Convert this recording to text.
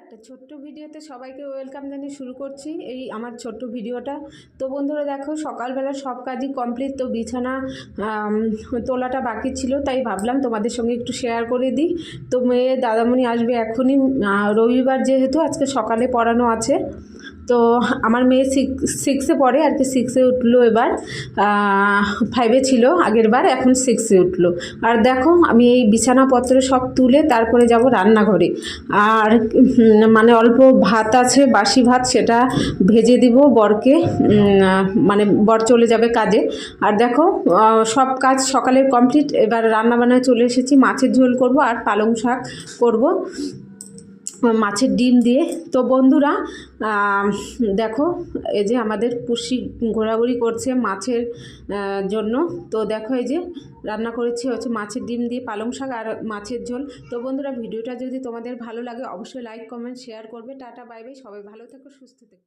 একটা ছোট্ট ভিডিওতে সবাইকে ওয়েলকাম জানিয়ে শুরু করছি এই আমার ছোট্ট ভিডিওটা। তো বন্ধুরা দেখো, সকালবেলা সব কাজই কমপ্লিট, তো বিছানা তোলাটা বাকি ছিল, তাই ভাবলাম তোমাদের সঙ্গে একটু শেয়ার করে দিই। তো মেয়ে দাদামণি আসবে এখনই, রবিবার যেহেতু আজকে সকালে পড়ানো আছে। তো আমার মেয়ে সিক্সে পড়ে আর কি, সিক্সে উঠলো এবার, ফাইভে ছিল আগের বার, এখন সিক্সে উঠলো। আর দেখো আমি এই বিছানাপত্র সব তুলে তারপরে যাব রান্নাঘরে। আর মানে অল্প ভাত আছে, বাসি ভাত, সেটা ভেজে দিব বরকে, মানে বর চলে যাবে কাজে। আর দেখো সব কাজ সকালের কমপ্লিট, এবার রান্নাবান্নায় চলে এসেছি। মাছের ঝোল করব আর পালং শাক করব মাছের ডিম দিয়ে। তো বন্ধুরা দেখো, এই যে আমাদের পুষি ঘোরাঘুরি করছে মাছের জন্য। তো দেখো এই যে রান্না করেছি হচ্ছে মাছের ডিম দিয়ে পালং শাক আর মাছের ঝোল। তো বন্ধুরা ভিডিওটা যদি তোমাদের ভালো লাগে অবশ্যই লাইক কমেন্ট শেয়ার করবে। টাটা বাই বাই, সবাই ভালো থেকো, সুস্থ থেকো।